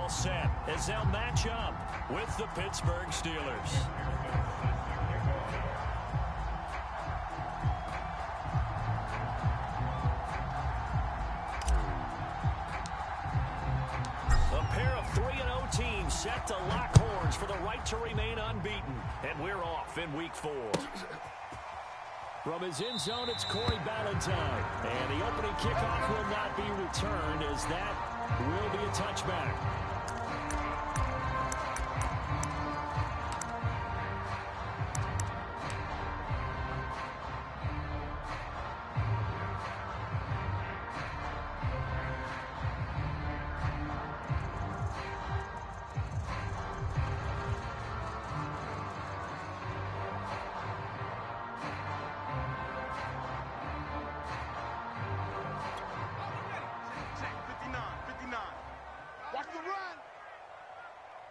all set as they'll match up with the Pittsburgh Steelers. A pair of 3-0 teams set to lock horns for the right to remain unbeaten. And we're off in week 4. From his end zone, it's Corey Ballantyne. And the opening kickoff will not be returned as that will be a touchback.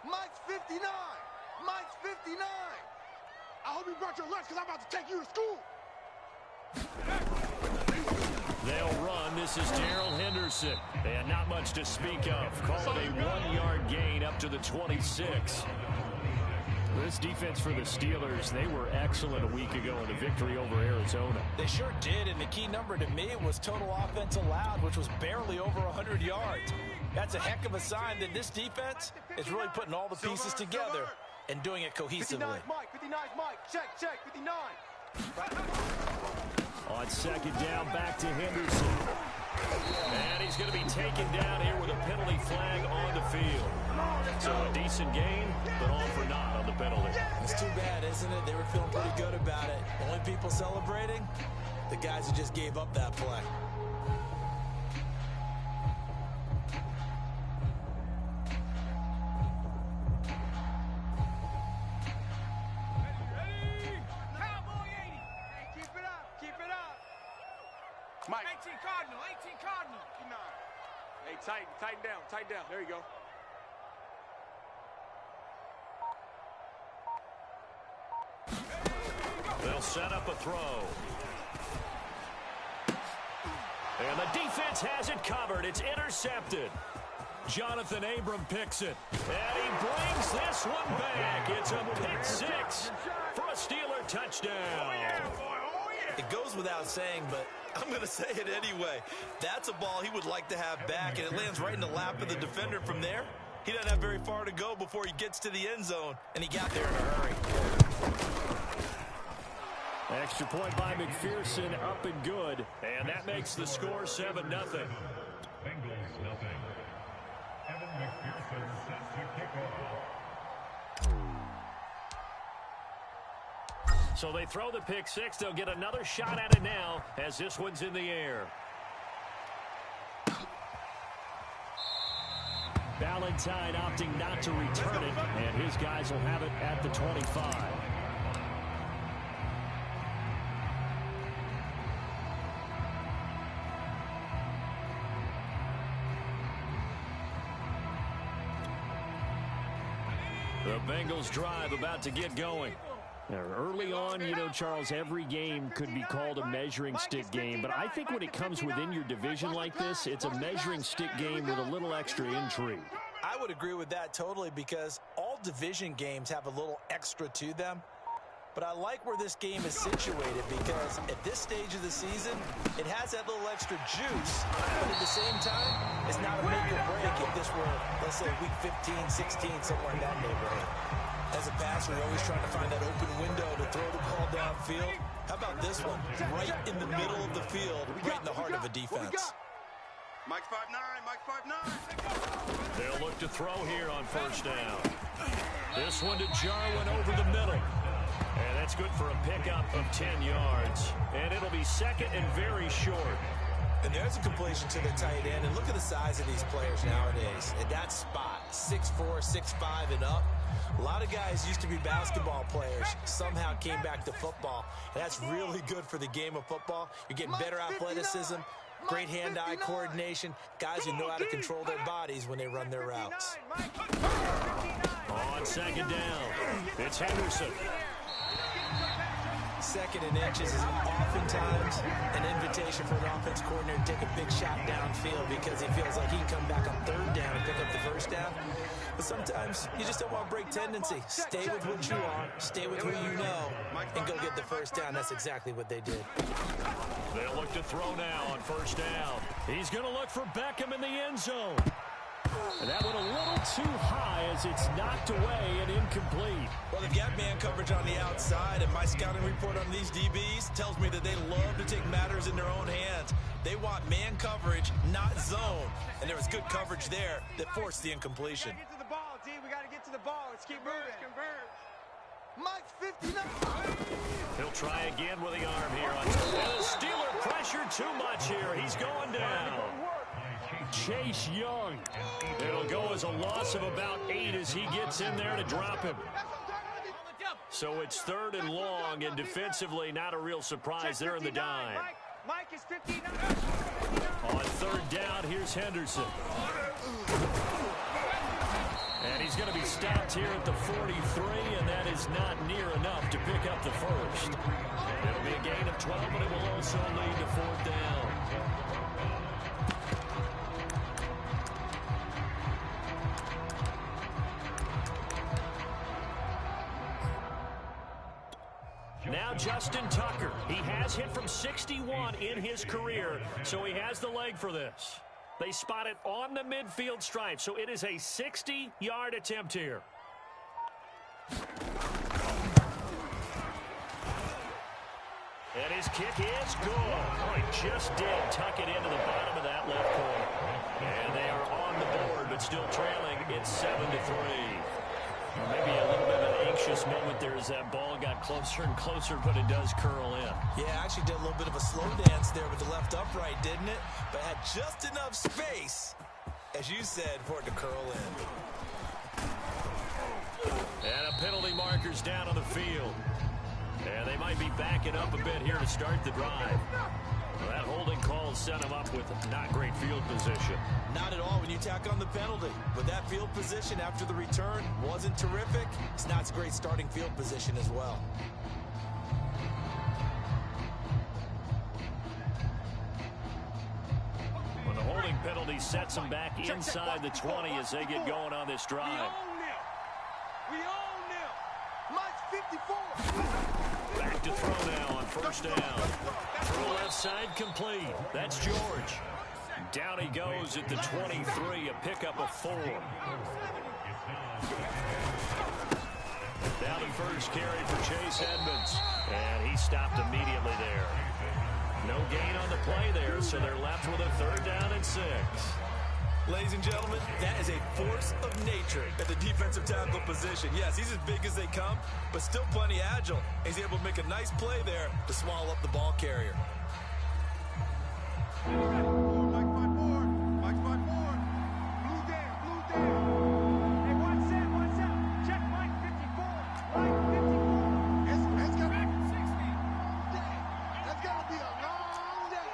Mike's 59. Mike's 59. I hope you brought your lunch because I'm about to take you to school. They'll run. This is Darrell Henderson. And not much to speak of. Call it a 1-yard gain up to the 26. This defense for the Steelers, they were excellent a week ago in the victory over Arizona. They sure did, and the key number to me was total offense allowed, which was barely over 100 yards. That's a heck of a sign that this defense is really putting all the pieces together and doing it cohesively. 59's Mike, 59's Mike. Check, 59. On second down, back to Henderson. And he's going to be taken down here with a penalty flag on the field. So a decent gain, but all for naught on the penalty. It's too bad, isn't it? They were feeling pretty good about it. Only people celebrating, the guys who just gave up that play. Mike. 18 Cardinal. Hey, tighten down. There you go. They'll set up a throw. And the defense has it covered. It's intercepted. Jonathan Abram picks it. And he brings this one back. It's a pick 6 for a Steeler touchdown. It goes without saying, but I'm going to say it anyway. That's a ball he would like to have back, and it lands right in the lap of the defender from there. He doesn't have very far to go before he gets to the end zone, and he got there in a hurry. Extra point by McPherson, up and good. And that makes the score 7-0. Bengals nothing. Evan McPherson set to kick off. So they throw the pick 6. They'll get another shot at it now as this one's in the air. Ballantyne opting not to return it, and his guys will have it at the 25. The Bengals drive about to get going. Now, early on, you know, Charles, every game could be called a measuring stick game, but I think when it comes within your division like this, it's a measuring stick game with a little extra intrigue. I would agree with that totally because all division games have a little extra to them. But I like where this game is situated because at this stage of the season, it has that little extra juice, but at the same time, it's not a make or break if this were, let's say, week 15, 16, somewhere in that neighborhood. As a passer, you're always trying to find that open window to throw the ball downfield. How about this one? Right in the middle of the field, right in the heart of a defense. Mike's 5'9", 5'9". They'll look to throw here on first down. This one to Jarwin over the middle. And that's good for a pickup of 10 yards. And it'll be second and very short. And there's a completion to the tight end. And look at the size of these players nowadays. At that spot, 6'4", 6'5", and up. A lot of guys used to be basketball players, somehow came back to football. And that's really good for the game of football. You're getting better athleticism, great hand-eye coordination, guys who know how to control their bodies when they run their routes. On second down, it's Henderson. Second and inches is oftentimes an invitation for an offense coordinator to take a big shot downfield because he feels like he can come back on third down and pick up the first down. But sometimes you just don't want to break tendency. Stay with what you are, stay with who you know, and go get the first down. That's exactly what they did. They'll look to throw now on first down. He's going to look for Beckham in the end zone. And that went a little too high as it's knocked away and incomplete. Well, they've got man coverage on the outside, and my scouting report on these DBs tells me that they love to take matters in their own hands. They want man coverage, not zone. And there was good coverage there that forced the incompletion. We got to get to the ball, D. We got to get to the ball. Let's keep moving. Converge. Mike's 59. He'll try again with the arm here. And the Steeler pressure too much here. He's going down. Chase Young. It'll go as a loss of about 8 as he gets in there to drop him. So it's 3rd and long, and defensively not a real surprise there in the dime. Mike is 59. On 3rd down, here's Henderson. And he's going to be stopped here at the 43, and that is not near enough to pick up the first. It'll be a gain of 12, but it will also lead to 4th down. Now Justin Tucker. He has hit from 61 in his career, so he has the leg for this. They spot it on the midfield stripe, so it is a 60-yard attempt here. And his kick is good. Oh, he just did tuck it into the bottom of that left corner. And they are on the board, but still trailing. It's 7-3. Or maybe a little bit of an anxious moment there as that ball got closer and closer, but it does curl in. Yeah, actually did a little bit of a slow dance there with the left upright, didn't it? But had just enough space, as you said, for it to curl in. And a penalty marker's down on the field. And they might be backing up a bit here to start the drive. Well, that holding call set him up with not great field position. Not at all when you tack on the penalty. But that field position after the return wasn't terrific. It's not a great starting field position as well. When the holding penalty sets them back inside the 20 as they get going on this drive. We own them. Mike's 54. Back to throw now on first down. Throw left side complete. That's George. Down he goes at the 23, a pickup of 4. Down in first carry for Chase Edmonds. And he stopped immediately there. No gain on the play there, so they're left with a 3rd down and 6. Ladies and gentlemen, that is a force of nature at the defensive tackle position. Yes, he's as big as they come, but still plenty agile. He's able to make a nice play there to swallow up the ball carrier. Mike 5-4. Mike 5-4. Blue down. Hey, watch out. Check Mike 54. Mike 54. That's got to be a long day.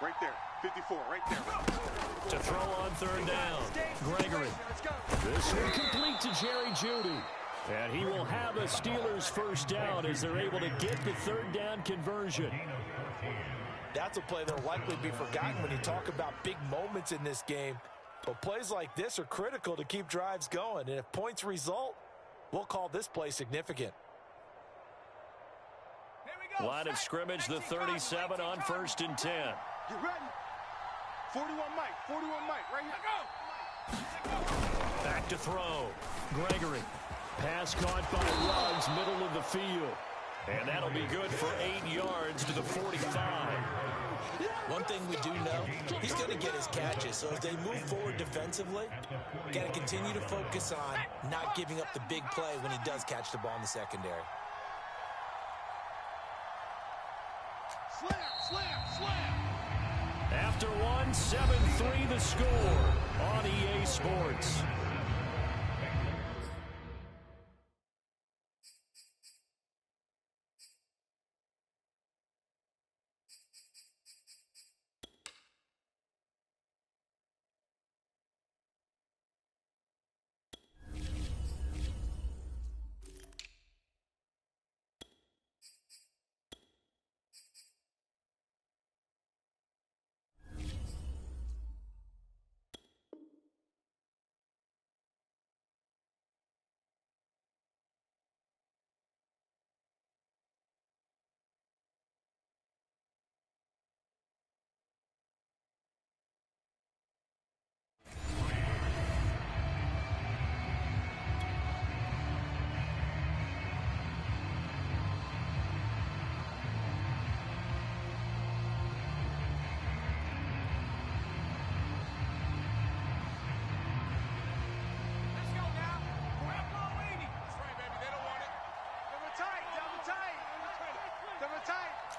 Right there. 54, right there. To throw on 3rd down, Gregory. This will complete to Jerry Jeudy. And he will have a Steelers first down as they're able to get the 3rd down conversion. That's a play that'll likely be forgotten when you talk about big moments in this game. But plays like this are critical to keep drives going. And if points result, we'll call this play significant. Line of scrimmage, the 37 on 1st and 10. You ready? 41 Mike, right here. Go! Back to throw. Gregory. Pass caught by Ruggs, middle of the field. And that'll be good for 8 yards to the 45. One thing we do know, he's going to get his catches. So as they move forward defensively, got to continue to focus on not giving up the big play when he does catch the ball in the secondary. Slam! After 7-3 the score on EA Sports.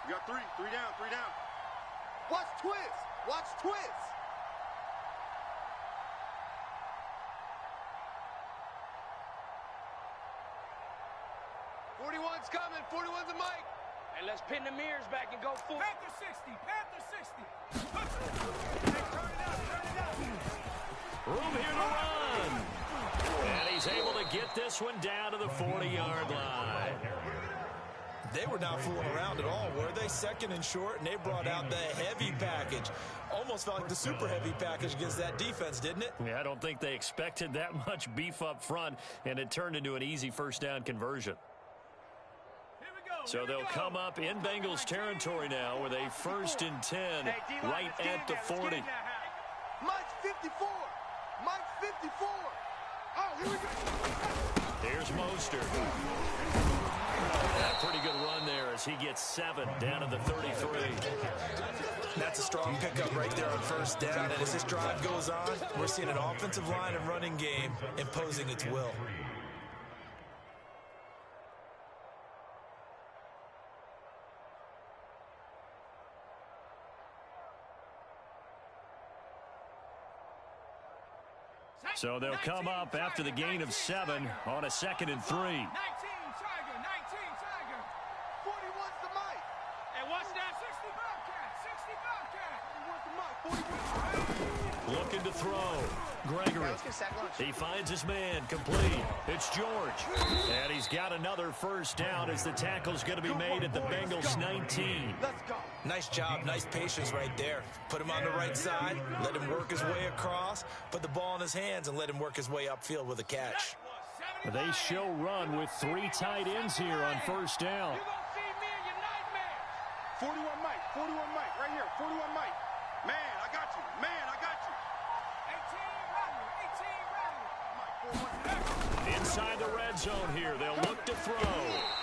You got three. Three down. Three down. Watch twist. Watch twist. .41's coming. 41's a mic. And let's pin the mirrors back and go full. Panther 60. Panther 60. Hey, turn it up. Turn it up. Room here to run. And he's able to get this one down to the 40-yard line. They were not fooling around at all, were they? Second and short, and they brought out the heavy package. Almost felt like the super heavy package against that defense, didn't it? Yeah, I don't think they expected that much beef up front, and it turned into an easy first down conversion. So they'll come up in Bengals territory now with a 1st and 10 right at the 40. Mike's 54. Mike's 54. Oh, here we go. Here's Mostert. A pretty good run there as he gets 7 down to the 33. That's a strong pickup right there on first down. And as this drive goes on, we're seeing an offensive line and running game imposing its will. So they'll come up after the gain of 7 on a 2nd and 3. 19 Tiger. 19 Tiger. 41's the mic. And watch that. 60 Bobcat. 60 Bobcat. 41's the mic. Looking to throw. Gregory. He finds his man complete. It's George. And he's got another first down as the tackle's going to be made at the Bengals 19. Let's go. Nice job, nice patience right there. Put him on the right side, let him work his way across, put the ball in his hands, and let him work his way upfield with a catch. They show run with 3 tight ends here on first down. You're going to see me in your nightmares. 41 Mike. 41 Mike. Right here. 41 Mike. Man, I got you. Man, I got you. 18 Rattler. 18 Rattler. Inside the red zone here, they'll look to throw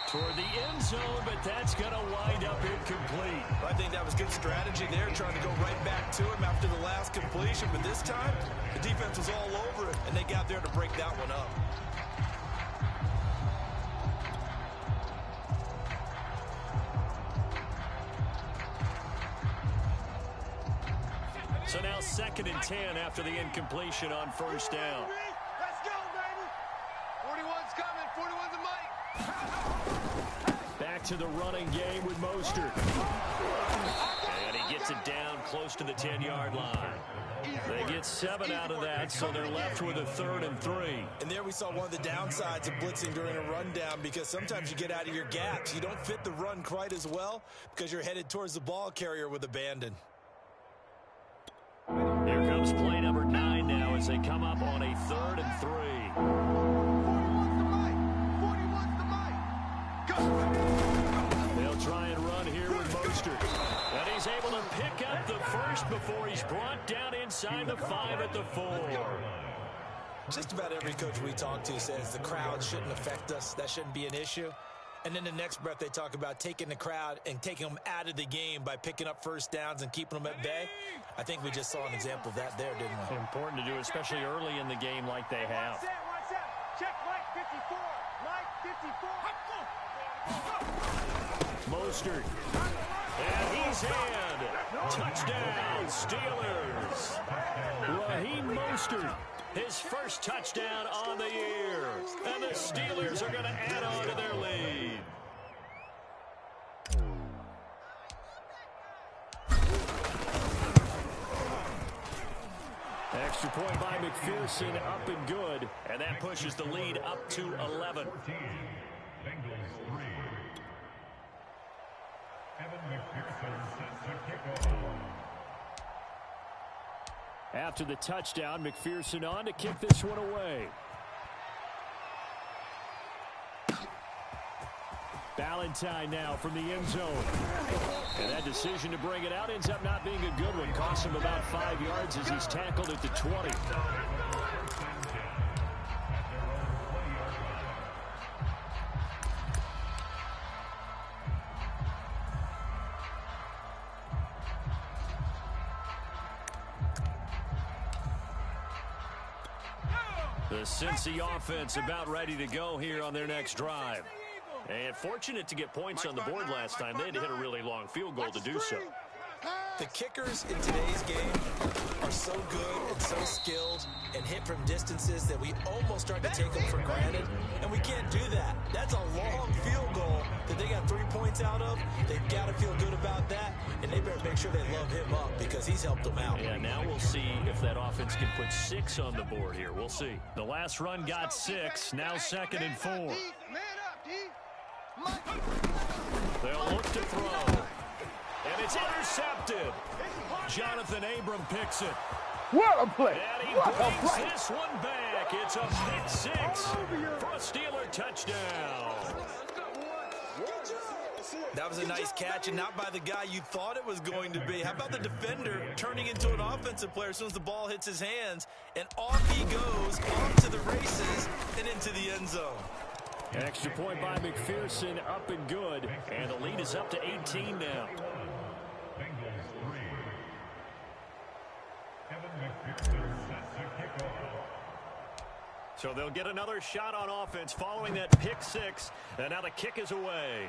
toward the end zone, but that's going to wind up incomplete. I think that was good strategy there, trying to go right back to him after the last completion. But this time, the defense was all over it, and they got there to break that one up. So now 2nd and 10 after the incompletion on first down. Let's go, baby. 41's coming. 41's a mic. Back to the running game with Mostert. And he gets it down close to the 10-yard line. They get 7 out of that, so they're left with a 3rd and 3. And there we saw one of the downsides of blitzing during a rundown, because sometimes you get out of your gaps. You don't fit the run quite as well because you're headed towards the ball carrier with abandon. Here comes play number 9 now as they come up on a 3rd and 3. 41's the mic. 41's the mic. Go. They'll try and run here with Mostert. And he's able to pick up the first before he's brought down inside the 5 at the 4. Just about every coach we talk to says the crowd shouldn't affect us. That shouldn't be an issue. And then the next breath they talk about taking the crowd and taking them out of the game by picking up first downs and keeping them at bay. I think we just saw an example of that there, didn't we? Important to do, especially early in the game like they have. Watch that. Check Mike 54. Mike 54. Mostert. And he's in. Touchdown, Steelers. Raheem Mostert, his first touchdown on the year. And the Steelers are going to add on to their lead. Extra point by McPherson, up and good. And that pushes the lead up to 11. Bengals 3. Evan McPherson set to kick off. After the touchdown, McPherson on to kick this one away. Ballantyne now from the end zone. And that decision to bring it out ends up not being a good one. Costs him about 5 yards as he's tackled at the 20. The Cincy offense about ready to go here on their next drive. And fortunate to get points on the board last time. They had to hit a really long field goal to do so. The kickers in today's game are so good and so skilled and hit from distances that we almost start to take them for granted, and we can't do that. That's a long field goal that they got 3 points out of. They've got to feel good about that, and they better make sure they love him up because he's helped them out. Yeah, now we'll see if that offense can put 6 on the board here. We'll see. The last run got 6, now 2nd and 4. They'll look to throw. And it's intercepted. Jonathan Abram picks it. What a play! And he brings this one back. It's a pick 6 for a Steeler touchdown. That was a nice catch, and not by the guy you thought it was going to be. How about the defender turning into an offensive player as soon as the ball hits his hands, and off he goes, off to the races, and into the end zone. Extra point by McPherson, up and good. And the lead is up to 18 now. So they'll get another shot on offense following that pick 6. And now the kick is away.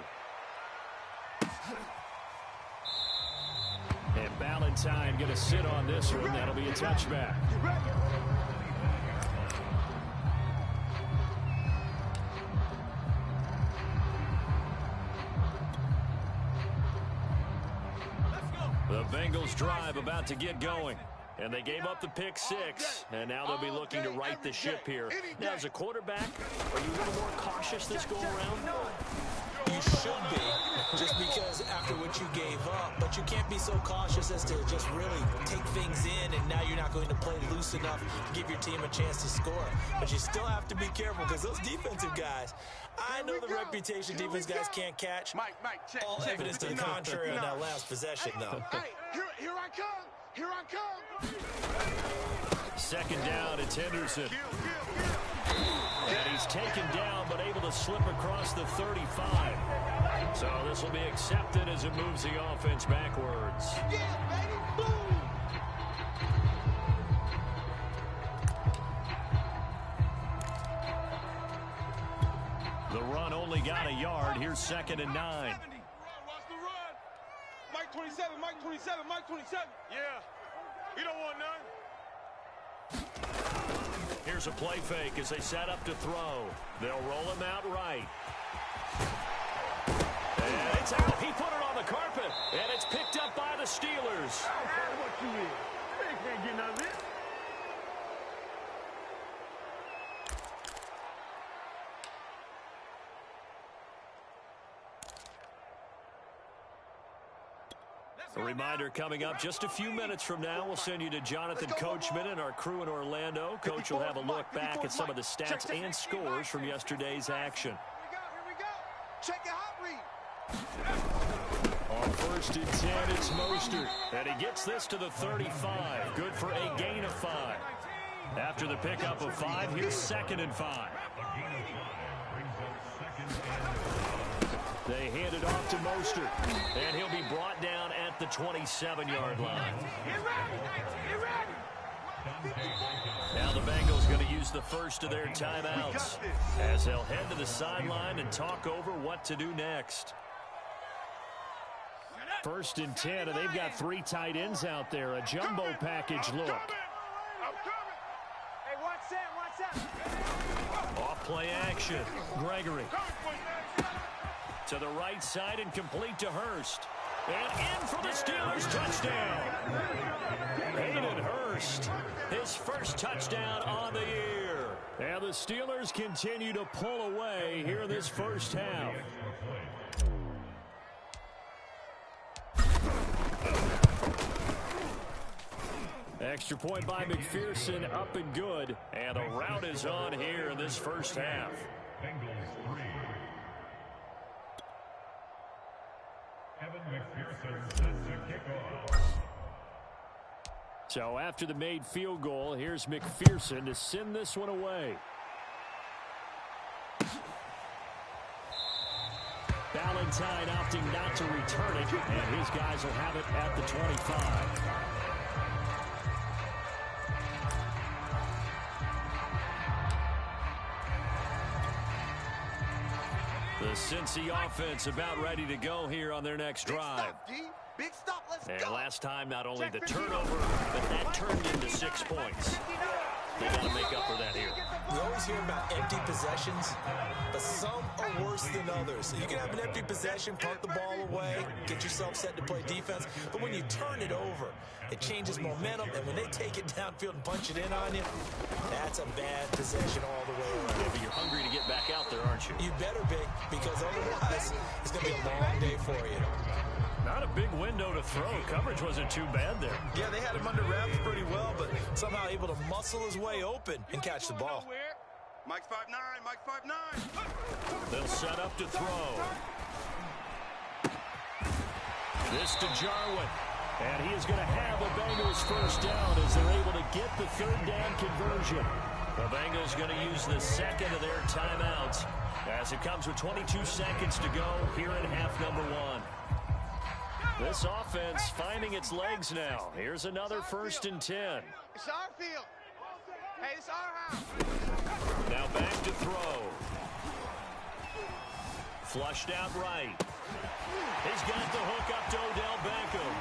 And Ballantyne going to sit on this one. That'll be a touchback. The Bengals drive about to get going. And they gave up the pick 6, and now they'll be looking to right the ship here. Now, as a quarterback, are you a little more cautious this go-around? You should be, just because after what you gave up. But you can't be so cautious as to just really take things in, and now you're not going to play loose enough to give your team a chance to score. But you still have to be careful, because those defensive guys, I know the reputation defense guys can't catch. All evidence to the contrary on that last possession, though. Hey, here I come. Here I come. 2nd down, it's Henderson. And he's taken down, but able to slip across the 35. So this will be accepted as it moves the offense backwards. Yeah, baby. Boom. The run only got a yard. Here's 2nd and 9. Watch the run. Mike 27, Mike 27, Mike 27. Yeah. We don't want none. Here's a play fake as they set up to throw. They'll roll him out right. And it's out. He put it on the carpet. And it's picked up by the Steelers. What you mean? They can't get none of this. A reminder coming up just a few minutes from now. We'll send you to Jonathan Coachman and our crew in Orlando. Coach will have a look back at some of the stats and scores from yesterday's action. Here we go. Check your hot read. On 1st and 10, it's Mostert. And he gets this to the 35. Good for a gain of 5. After the pickup of 5, here's 2nd and 5. They hand it off to Mostert, and he'll be brought down at the 27-yard line. Now the Bengals going to use the first of their timeouts as they'll head to the sideline and talk over what to do next. 1st and 10, and they've got 3 tight ends out there. A jumbo package look. Hey, watch that. Off play action. Gregory. To the right side and complete to Hurst. And in for the Steelers touchdown. Hayden Hurst, his first touchdown on the year. And the Steelers continue to pull away here in this first half. Extra point by McPherson, up and good. And the route is on here in this first half. Bengals 3. Evan McPherson set to kick off. So after the made field goal, here's McPherson to send this one away. Ballantyne opting not to return it, and his guys will have it at the 25. The Cincy offense about ready to go here on their next drive. Big stop, let's And go. last time, not only the turnover, but that turned into 6 points. They got to make up for that here. We always hear about empty possessions, but some are worse than others. So you can have an empty possession, punt the ball away, get yourself set to play defense. But when you turn it over, it changes momentum. And when they take it downfield and punch it in on you, that's a bad possession all the way around. Yeah, but you're hungry to get back out there, aren't you? You better be, because otherwise it's going to be a long day for you. Not a big window to throw. Coverage wasn't too bad there. Yeah, they had him under wraps pretty well, but somehow able to muscle his way open and catch the ball. Mike's 5'9", Mike's 5'9". They'll set up to throw. This to Jarwin. And he is going to have the Bengals first down as they're able to get the third down conversion. The Bengals going to use the second of their timeouts as it comes with 22 seconds to go here in half number 1. This offense finding its legs now. Here's another 1st and 10. It's our field. Hey, it's our house. Now back to throw. Flushed out right. He's got the hook up to Odell Beckham.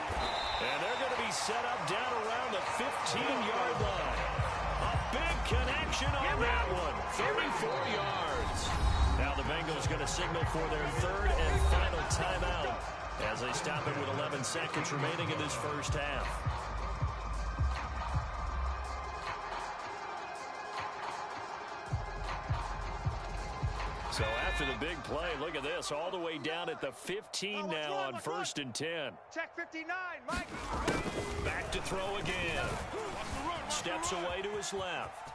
And they're going to be set up down around the 15-yard line. A big connection on that one. 34 yards. Now the Bengals going to signal for their third and final timeout as they stop it with 11 seconds remaining in this first half. So after the big play, look at this, all the way down at the 15 now on 1st and 10. Check 59, Mike. Back to throw again. Steps away to his left.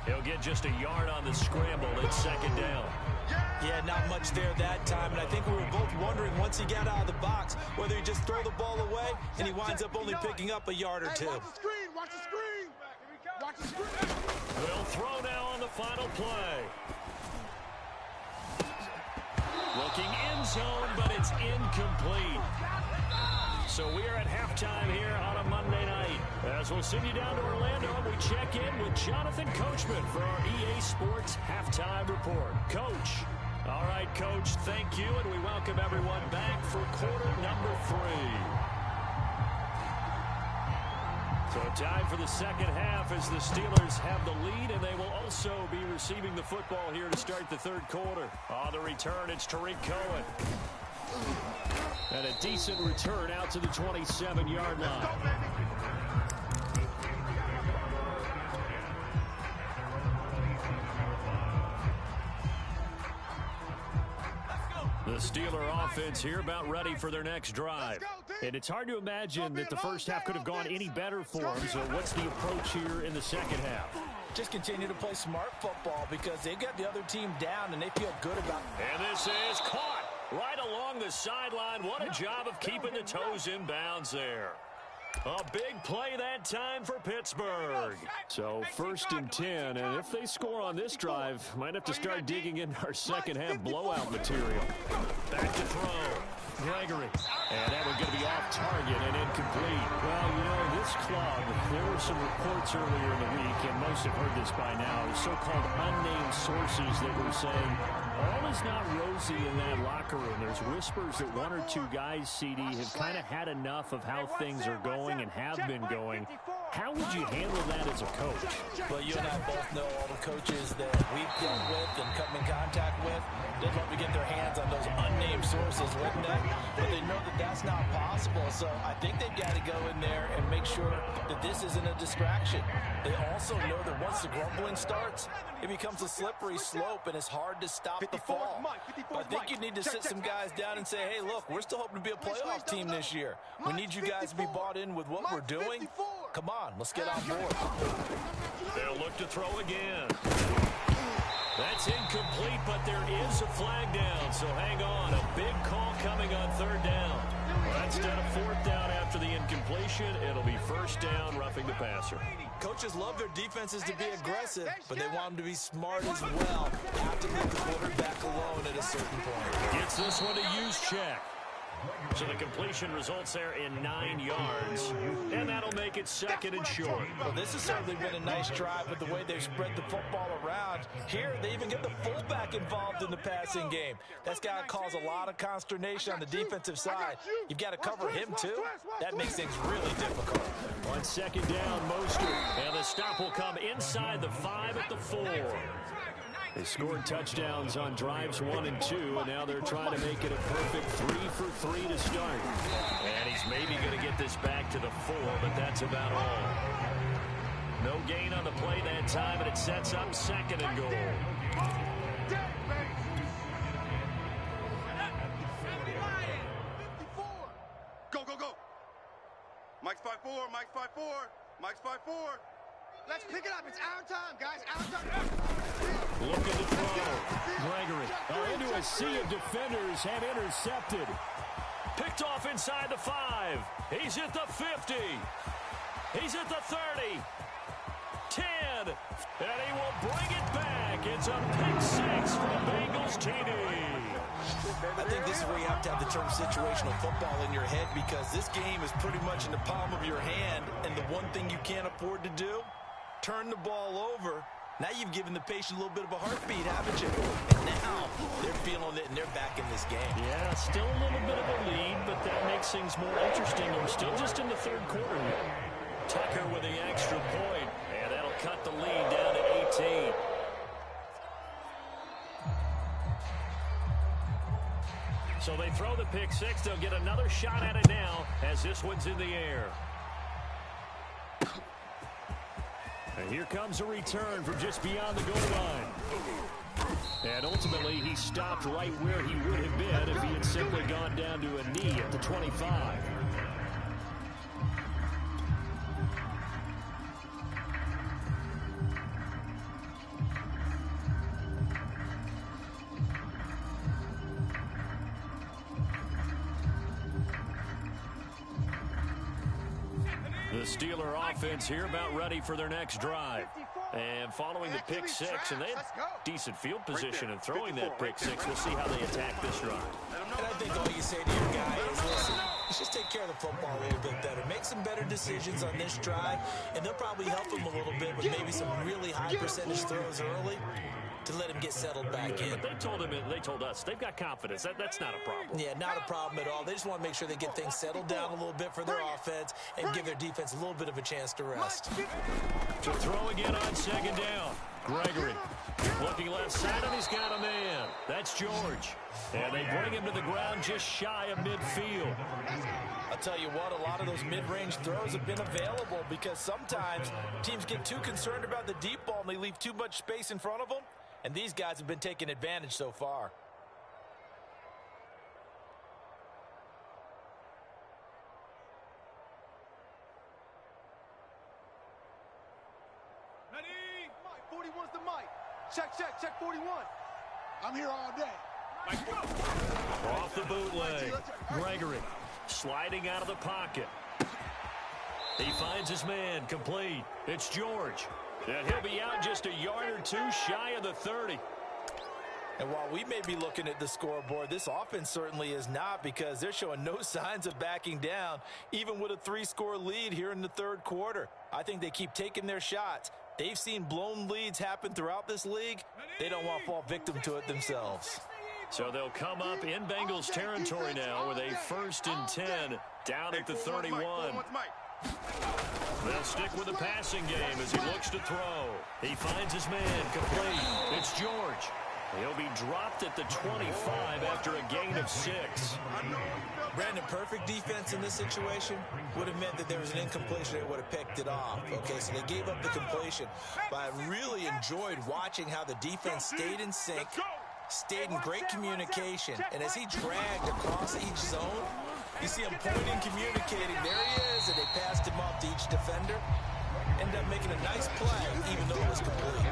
He'll get just a yard on the scramble. It's 2nd down. Yeah, not much there that time, and I think we were both wondering once he got out of the box whether he just throw the ball away and he winds up only picking up a yard or two. Watch the screen, watch the screen. Watch the screen. They'll throw now on the final play. Looking end zone, but it's incomplete. So we are at halftime here on a Monday night. As we'll send you down to Orlando, we check in with Jonathan Coachman for our EA Sports Halftime Report. Coach. All right, Coach, thank you, and we welcome everyone back for quarter number 3. So time for the second half as the Steelers have the lead, and they will also be receiving the football here to start the third quarter. On the return, it's Tariq Cohen. And a decent return out to the 27-yard line. The Steeler offense here about ready for their next drive. And it's hard to imagine that the first half could have gone any better for them. So what's the approach here in the second half? Just continue to play smart football because they got the other team down and they feel good about it. And this is caught right along the sideline. What a job of keeping the toes in bounds there. A big play that time for Pittsburgh. So 1st and 10, and if they score on this drive, might have to start digging into our second half blowout material. Back to throw. Gregory. And that one's going to be off target and incomplete. Well, you know, this club, there were some reports earlier in the week, and most have heard this by now, so-called unnamed sources that were saying, all is not rosy in that locker room. There's whispers that 1 or 2 guys, CD, have kind of had enough of how things are going and have been going. How would you handle that as a coach? Well, you and I both know all the coaches that we've dealt with and come in contact with. They'd love to get their hands on those unnamed sources, wouldn't they? But they know that that's not possible. So I think they've got to go in there and make sure that this isn't a distraction. They also know that once the grumbling starts, it becomes a slippery slope and it's hard to stop the fall. But I think you need to sit some guys down and say, hey, look, we're still hoping to be a playoff team this year. We need you guys to be bought in with what we're doing. Come on, let's get on board. They'll look to throw again. That's incomplete, but there is a flag down, so hang on. A big call coming on 3rd down. Well, instead of 4th down after the incompletion, it'll be 1st down, roughing the passer. Coaches love their defenses to be aggressive, but they want them to be smart as well. Have to leave the quarterback alone at a certain point. Gets this one to use check. So the completion results there in 9 yards, and that'll make it 2nd and short. Well, this has certainly been a nice drive with the way they've spread the football around. Here, they even get the fullback involved in the passing game. That's got to cause a lot of consternation on the defensive side. You've got to cover him, too. That makes things really difficult. On 2nd down, Mostert, and the stop will come inside the 5 at the 4. They scored touchdowns on drives 1 and 2, and now they're trying to make it a perfect 3 for 3 to start. And he's maybe going to get this back to the 4, but that's about all. No gain on the play that time, and it sets up 2nd and goal. Go, go, go. Mike's 5-4, Mike's 5-4, Mike's 5-4. Let's pick it up. It's our time, guys. Our time. Looking to throw. Gregory into a sea of defenders and intercepted. Picked off inside the 5. He's at the 50. He's at the 30. 10. And he will bring it back. It's a pick 6 from Bengals TD. I think this is where you have to have the term situational football in your head, because this game is pretty much in the palm of your hand, and the one thing you can't afford to do, turn the ball over. Now you've given the patient a little bit of a heartbeat, haven't you? And now they're feeling it and they're back in this game. Yeah, still a little bit of a lead, but that makes things more interesting. We're still just in the 3rd quarter here. Tucker with the extra point, and that'll cut the lead down to 18. So they throw the pick 6. They'll get another shot at it now as this one's in the air. And here comes a return from just beyond the goal line. And ultimately, he stopped right where he would have been if he had simply gone down to a knee at the 25. The Steeler offense here about ready for their next drive. And following the pick 6, and they had decent field position in throwing that pick 6. We'll see how they attack this drive. And I think all you say to your guy is, listen, let's just take care of the football a little bit better. Make some better decisions on this drive, and they'll probably help him a little bit with maybe some really high percentage throws early to let him get settled back in. But they told us they've got confidence. That's not a problem. Yeah, not a problem at all. They just want to make sure they get things settled down a little bit for their offense and give their defense a little bit of a chance to rest. To throw again on 2nd down. Gregory looking left side, and he's got a man. That's George. And they bring him to the ground just shy of midfield. I'll tell you what, a lot of those mid-range throws have been available because sometimes teams get too concerned about the deep ball and they leave too much space in front of them. And these guys have been taking advantage so far. Ready? Mike, 41's the mic. Check 41. I'm here all day. Mike, go. Off the bootleg. Gregory sliding out of the pocket. He finds his man, complete. It's George. And he'll be out just a yard or two shy of the 30. And while we may be looking at the scoreboard, this offense certainly is not, because they're showing no signs of backing down, even with a 3-score lead here in the 3rd quarter. I think they keep taking their shots. They've seen blown leads happen throughout this league. They don't want to fall victim to it themselves. So they'll come up in Bengals territory now with a 1st and 10 down at the 31. They'll stick with the passing game as he looks to throw. He finds his man, complete. It's George. He'll be dropped at the 25 after a gain of 6. Brandon, perfect defense in this situation would have meant that there was an incompletion. They would have picked it off. Okay, so they gave up the completion. But I really enjoyed watching how the defense stayed in sync, stayed in great communication. And as he dragged across each zone, you see him pointing, communicating. There he is, and they passed him off to each defender. Ended up making a nice play, even though it was complete.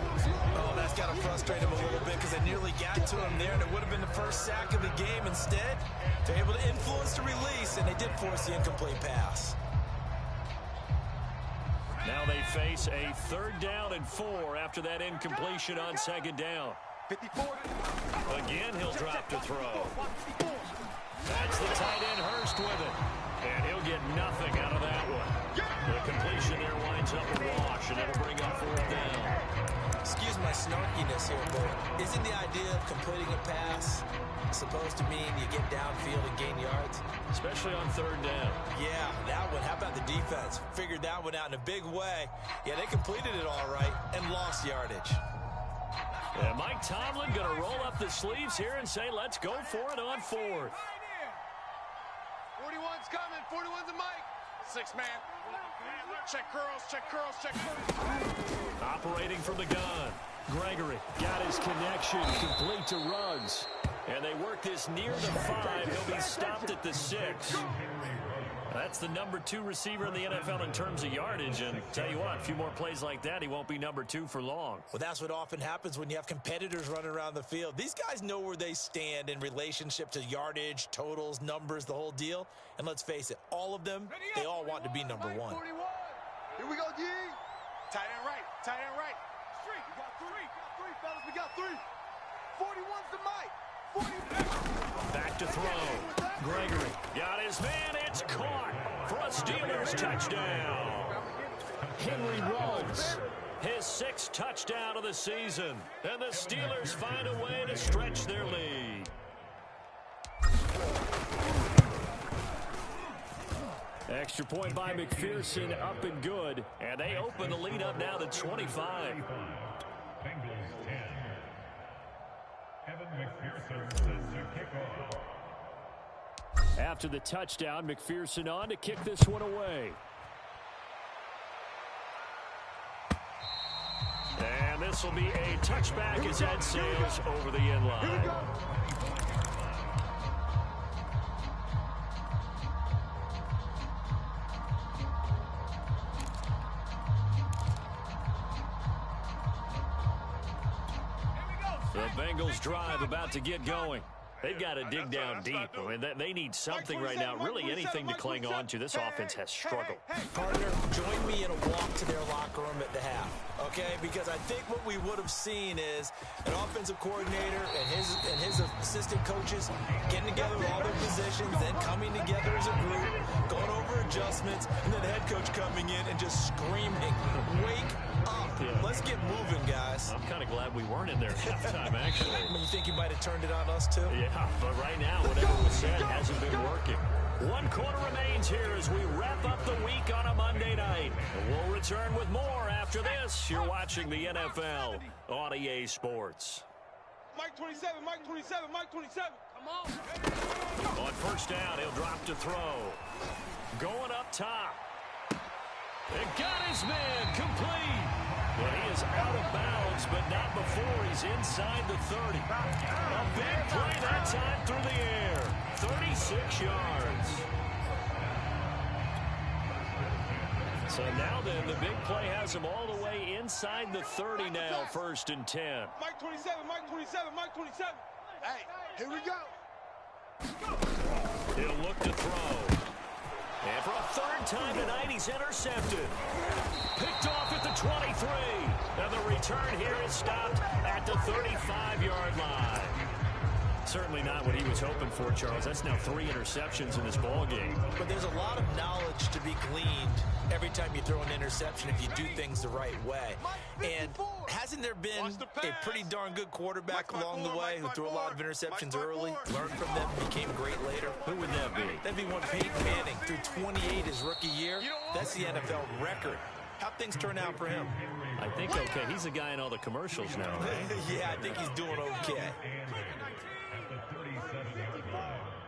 Oh, that's got to frustrate him a little bit, because they nearly got to him there, and it would have been the first sack of the game. Instead, they're able to influence the release, and they did force the incomplete pass. Now they face a 3rd down and 4 after that incompletion on 2nd down. 54. Again, he'll drop to throw. That's the tight end Hurst with it. And he'll get nothing out of that one. The completion there winds up a wash, and it'll bring up 4th down. Excuse my snarkiness here, but isn't the idea of completing a pass supposed to mean you get downfield and gain yards? Especially on 3rd down. Yeah, that one. How about the defense? Figured that one out in a big way. Yeah, they completed it all right and lost yardage. And Mike Tomlin going to roll up the sleeves here and say, let's go for it on 4th. 41's coming. 41's the mic. 6-man. Check curls, check curls, check curls. Operating from the gun. Gregory got his connection complete to Ruggs. And they work this near the 5. He'll be stopped at the 6. That's the number 2 receiver in the NFL in terms of yardage. And tell you what, a few more plays like that, he won't be number 2 for long. Well, that's what often happens when you have competitors running around the field. These guys know where they stand in relationship to yardage, totals, numbers, the whole deal. And let's face it, all of them, they all want to be number 1. 41. Here we go, D. Tight end right, tight end right. Street, we got 3. Fellas, we got 3. 41's the mic. 40. Back to throw. Gregory got his man. It's caught for a Steelers touchdown. Henry Ruggs, his 6th touchdown of the season. And the Steelers find a way to stretch their lead. Extra point by McPherson, up and good. And they open the lead up now to 25. Bengals 10. Evan McPherson sets the kickoff. After the touchdown, McPherson on to kick this one away. And this will be a touchback as Ed sails over the end line. The Bengals drive about to get going. They've got to dig down deep. I mean, they need something right now, really anything to cling on to. This offense has struggled. Partner, join me in a walk to their locker room at the half, okay? Because I think what we would have seen is an offensive coordinator and his assistant coaches getting together with all their positions, then coming together as a group, going over adjustments, and then the head coach coming in and just screaming, wake up. Yeah. Let's get moving, guys. I'm kind of glad we weren't in there at halftime, actually. You think you might have turned it on us, too? Yeah, but right now, whatever was said hasn't been working. 1 quarter remains here as we wrap up the week on a Monday night. We'll return with more after this. You're watching the NFL on EA Sports. Mike 27, Mike 27, Mike 27. Come on. On 1st down, he'll drop to throw. Going up top. And got his man complete. Well, he is out of bounds, but not before he's inside the 30. A big play that time through the air. 36 yards. So now then, the big play has him all the way inside the 30 now, 1st and 10. Mike 27, Mike 27, Mike 27. Hey, here we go. He'll look to throw. And for a 3rd time tonight, he's intercepted. Picked off at the 23. And the return here is stopped at the 35-yard line. Certainly not what he was hoping for, Charles. That's now 3 interceptions in this ballgame. But there's a lot of knowledge to be gleaned every time you throw an interception if you do things the right way. And hasn't there been a pretty darn good quarterback along the way who threw a lot of interceptions early, learned from them, became great later? Who would that be? That'd be one Peyton Manning. Threw 28 his rookie year. That's the NFL record. How'd things turn out for him? I think okay. He's the guy in all the commercials now, right? Yeah, I think he's doing okay.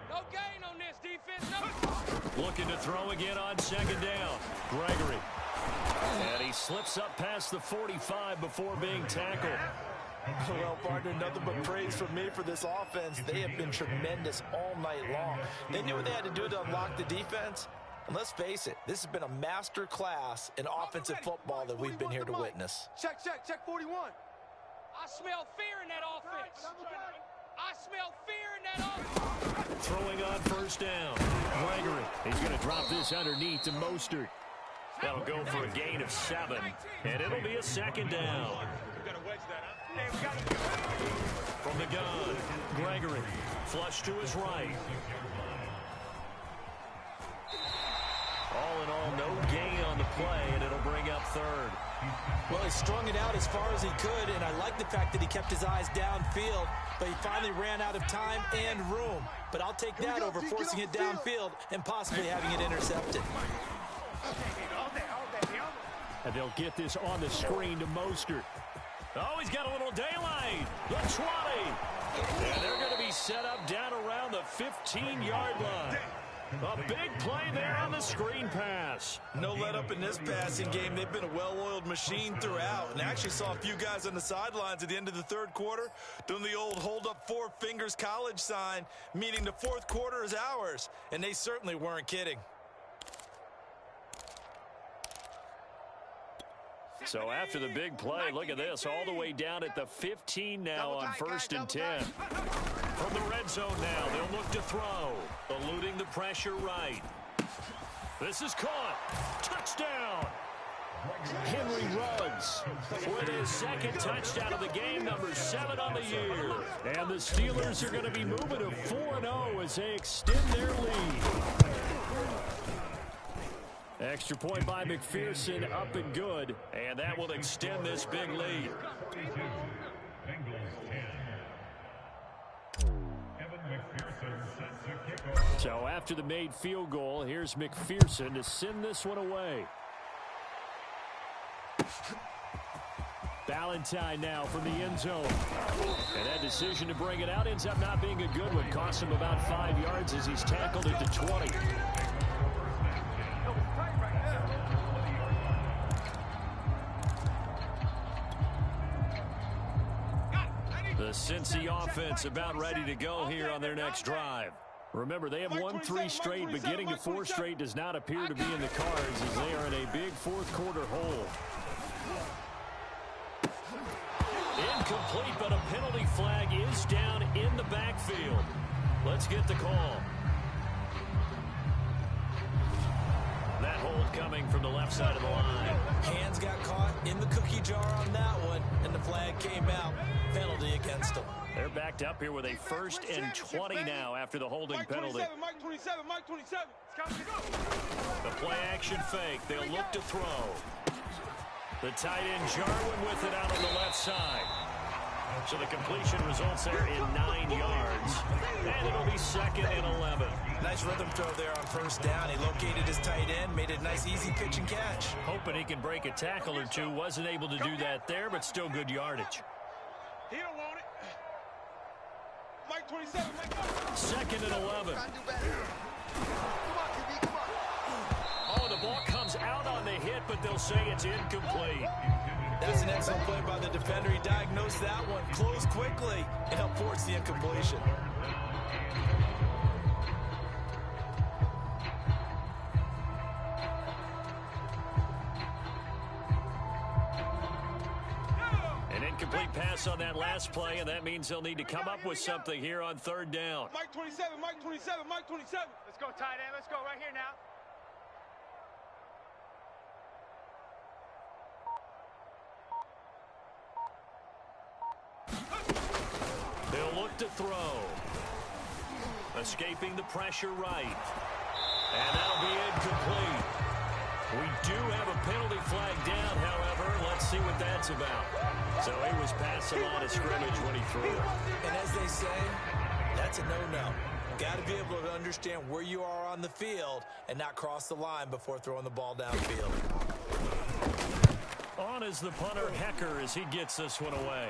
No gain on this defense. No. Looking to throw again on 2nd down. Gregory. And he slips up past the 45 before being tackled. Well, partner, nothing but praise from me for this offense. They have been tremendous all night long. They knew what they had to do to unlock the defense. And let's face it, this has been a master class in offensive football that we've been here to witness. Check 41. I smell fear in that offense. I smell fear in that offense. Throwing on 1st down. Gregory. He's going to drop this underneath to Mostert. That'll go for a gain of 7. And it'll be a 2nd down. We got to wedge that, huh? From the gun, Gregory. Flush to his right. All in all, no gain on the play, and it'll bring up third. Well, he strung it out as far as he could, and I like the fact that he kept his eyes downfield, but he finally ran out of time and room. But I'll take that over forcing it downfield and possibly having it intercepted. And they'll get this on the screen to Mostert. Oh, he's got a little daylight. The 20. And they're going to be set up down around the 15-yard line. A big play there on the screen pass. No let up in this passing game. They've been a well-oiled machine throughout, and actually saw a few guys on the sidelines at the end of the third quarter doing the old hold up four fingers college sign, meaning the fourth quarter is ours, and they certainly weren't kidding. So after the big play, look at this, all the way down at the 15 now on 1st and 10. From the red zone now, they'll look to throw, eluding the pressure right. This is caught. Touchdown. Henry Ruggs with his second touchdown of the game, number 7 on the year. And the Steelers are going to be moving to 4-0 as they extend their lead. Extra point by McPherson, up and good, and that will extend this big lead. So after the made field goal, here's McPherson to send this one away. Ballantyne now from the end zone. And that decision to bring it out ends up not being a good one. Costs him about 5 yards as he's tackled at the 20. The Cincy offense about ready to go here on their next drive. Remember, they have won 3 straight, but getting to 4 straight does not appear to be in the cards as they are in a big fourth quarter hole. Incomplete, but a penalty flag is down in the backfield. Let's get the call. That hold coming from the left side of the line. Hands got caught in the cookie jar on that one, and the flag came out. Penalty against them. They're backed up here with a 1st and 20 now after the holding penalty. Mike 27, Mike 27. The play action fake. They'll look to throw. The tight end Jarwin with it out on the left side. So the completion results there in 9 yards. And it'll be 2nd and 11. Nice rhythm throw there on 1st down. He located his tight end, made it a nice easy pitch and catch. Hoping he can break a tackle or two. Wasn't able to do that there, but still good yardage. He don't want it. Mike 27, Mike 2nd and 11. Oh, the ball comes out on the hit, but they'll say it's incomplete. That's an excellent play by the defender. He diagnosed that one, closed quickly, and helped force the incompletion. An incomplete pass on that last play, and that means they'll need to come up with something here on 3rd down. Mike 27, Mike 27, Mike 27. Let's go, tight end. Let's go right here now. They'll look to throw. Escaping the pressure right. And that'll be incomplete. We do have a penalty flag down, however. Let's see what that's about. So he was past the line of scrimmage when he threw it. And as they say, that's a no-no. Got to be able to understand where you are on the field and not cross the line before throwing the ball downfield. On is the punter, Hecker, as he gets this one away.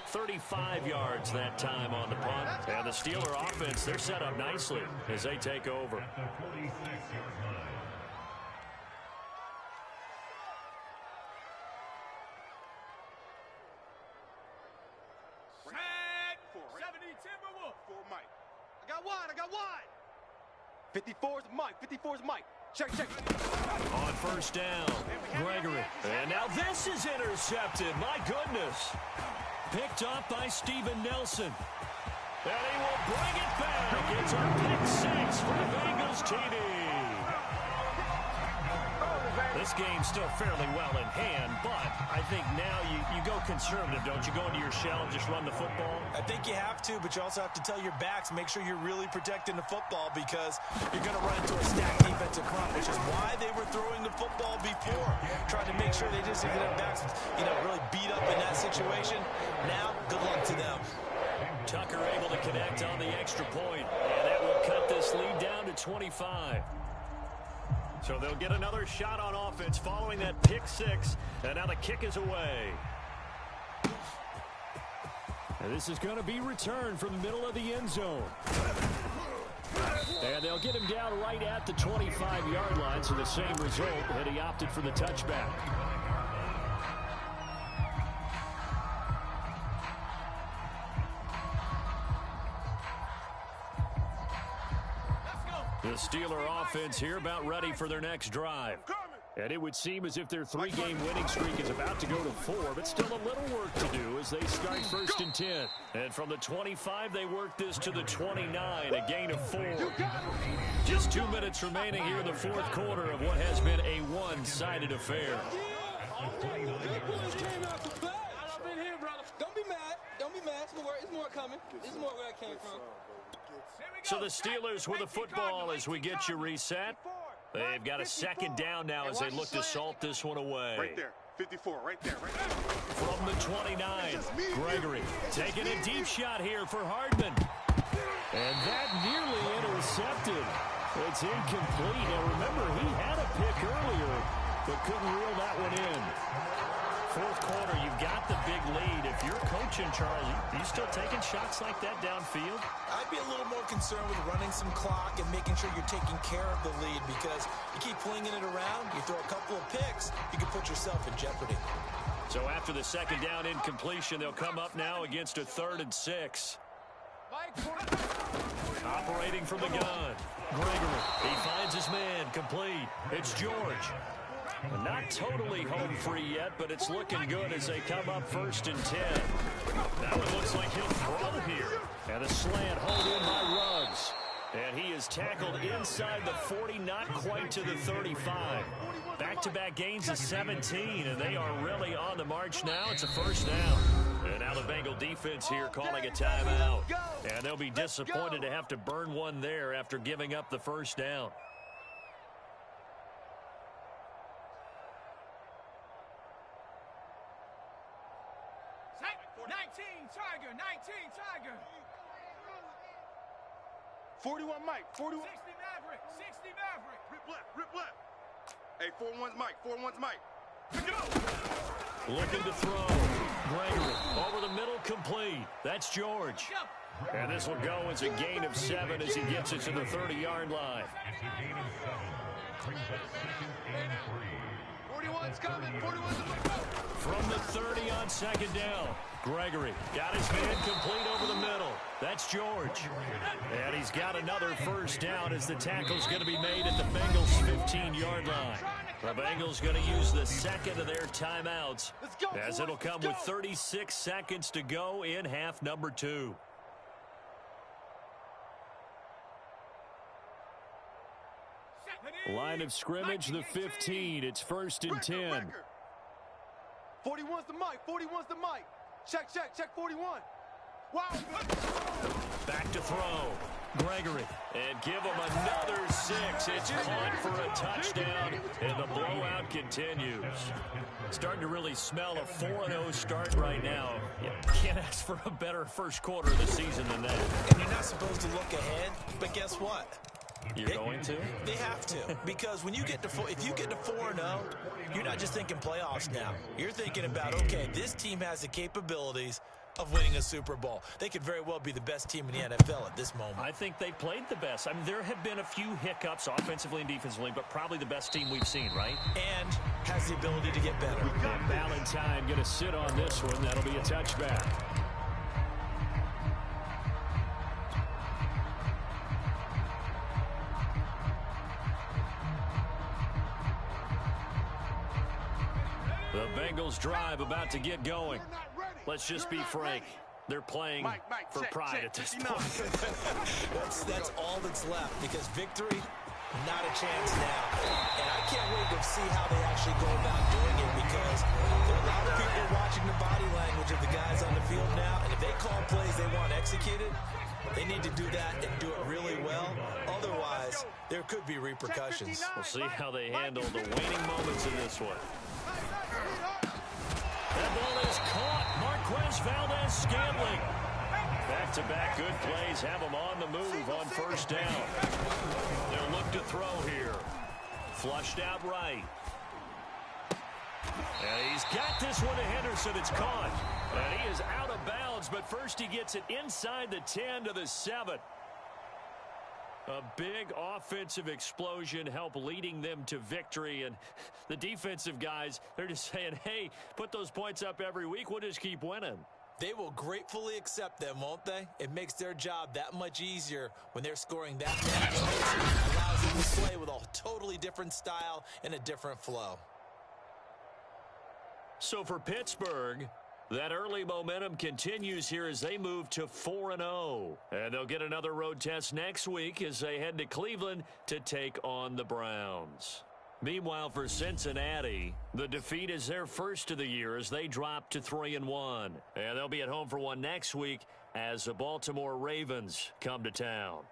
35 yards that time on the punt. And the Steeler offense, they're set up nicely as they take over. For Mike. I got wide. 54's Mike. 54's Mike. Check. On 1st down, Gregory. And now this is intercepted. My goodness. Picked up by Steven Nelson. And he will bring it back. It's a pick 6 for the Bengals TD. This game's still fairly well in hand, but I think now you go conservative, don't you? Go into your shell and just run the football? I think you have to, but you also have to tell your backs, make sure you're really protecting the football because you're going to run into a stacked defensive front, which is why they were throwing the football before, trying to make sure they just get their backs, really beat up in that situation. Now, good luck to them. Tucker able to connect on the extra point, and that will cut this lead down to 25. So they'll get another shot on offense following that pick six, and now the kick is away. And this is going to be returned from the middle of the end zone. And they'll get him down right at the 25-yard line, so the same result had he opted for the touchback. The Steeler offense here about ready for their next drive. And it would seem as if their three-game winning streak is about to go to 4, but still a little work to do as they start 1st and 10. And from the 25, they work this to the 29, a gain of 4. Just 2 minutes remaining here in the 4th quarter of what has been a one-sided affair. Don't be mad. Don't be mad. It's more coming. This is more where I came from. So the Steelers with the football as we get you reset. They've got a 2nd down now as they look to salt this one away. Right there. 54, right there. From the 29, Gregory taking a deep shot here for Hardman. And that nearly intercepted. It's incomplete. Now remember, he had a pick earlier, but couldn't reel that one in. 4th quarter, you've got the big lead. If you're coaching, Charles, are you still taking shots like that downfield? I'd be a little more concerned with running some clock and making sure you're taking care of the lead because you keep flinging it around, you throw a couple of picks, you can put yourself in jeopardy. So after the 2nd down incompletion, they'll come up now against a 3rd and 6. Operating from the gun. Gregory, he finds his man, complete. It's George. Not totally home free yet, but it's looking good as they come up 1st and 10. Now it looks like he'll throw here. And a slant hold in by Ruggs. And he is tackled inside the 40, not quite to the 35. Back-to-back gains of 17, and they are really on the march now. It's a 1st down. And now the Bengal defense here calling a timeout. And they'll be disappointed to have to burn one there after giving up the 1st down. Tiger. 41 Mike. 41. 60 Maverick. Rip left. Hey, 4-1's Mike. 4-1's Mike. Looking to throw. Gregory over the middle, complete. That's George. And this will go as a gain of 7 as he gets it to the 30-yard line. 41's coming. 41's from the 30 on 2nd down. Gregory got his man complete over the middle. That's George. And he's got another 1st down as the tackle's going to be made at the Bengals' 15-yard line. The Bengals going to use the 2nd of their timeouts as it'll come with 36 seconds to go in half number 2. Line of scrimmage, the 15. It's 1st and 10. 41's the Mike. 41's the Mike. Check 41. Wow. Back to throw. Gregory. And give him another 6. It's caught for a touchdown, and the blowout continues. Starting to really smell a 4-0 start right now. You can't ask for a better 1st quarter of the season than that. And you're not supposed to look ahead, but guess what? You're going to? They have to, because when you get to if you get to 4-0, you're not just thinking playoffs now. You're thinking about, okay, this team has the capabilities of winning a Super Bowl. They could very well be the best team in the NFL at this moment. I think they played the best. I mean, there have been a few hiccups offensively and defensively, but probably the best team we've seen, right? And has the ability to get better. And Valentine going to sit on this one. That'll be a touchback. The Bengals drive about to get going. Let's just be frank. They're playing for pride at this point. That's all that's left, because victory Not a chance now. And I can't wait to see how they actually go about doing it, because there are a lot of people watching the body language of the guys on the field now, and if they call plays they want executed, they need to do that and do it really well. Otherwise, there could be repercussions. We'll see how they handle the waning moments in this one. That ball is caught. Marquez Valdes-Scantling. Back-to-back good plays have them on the move on first down. They'll look to throw here. Flushed out right. And he's got this one to Henderson. It's caught. And he is out of bounds, but first he gets it inside the 10 to the 7. A big offensive explosion helped leading them to victory. And the defensive guys, they're just saying, hey, put those points up every week. We'll just keep winning. They will gratefully accept them, won't they? It makes their job that much easier when they're scoring that many points. It allows them to play with a totally different style and a different flow. So for Pittsburgh, that early momentum continues here as they move to 4-0. And they'll get another road test next week as they head to Cleveland to take on the Browns. Meanwhile, for Cincinnati, the defeat is their first of the year as they drop to 3-1. And they'll be at home for one next week as the Baltimore Ravens come to town.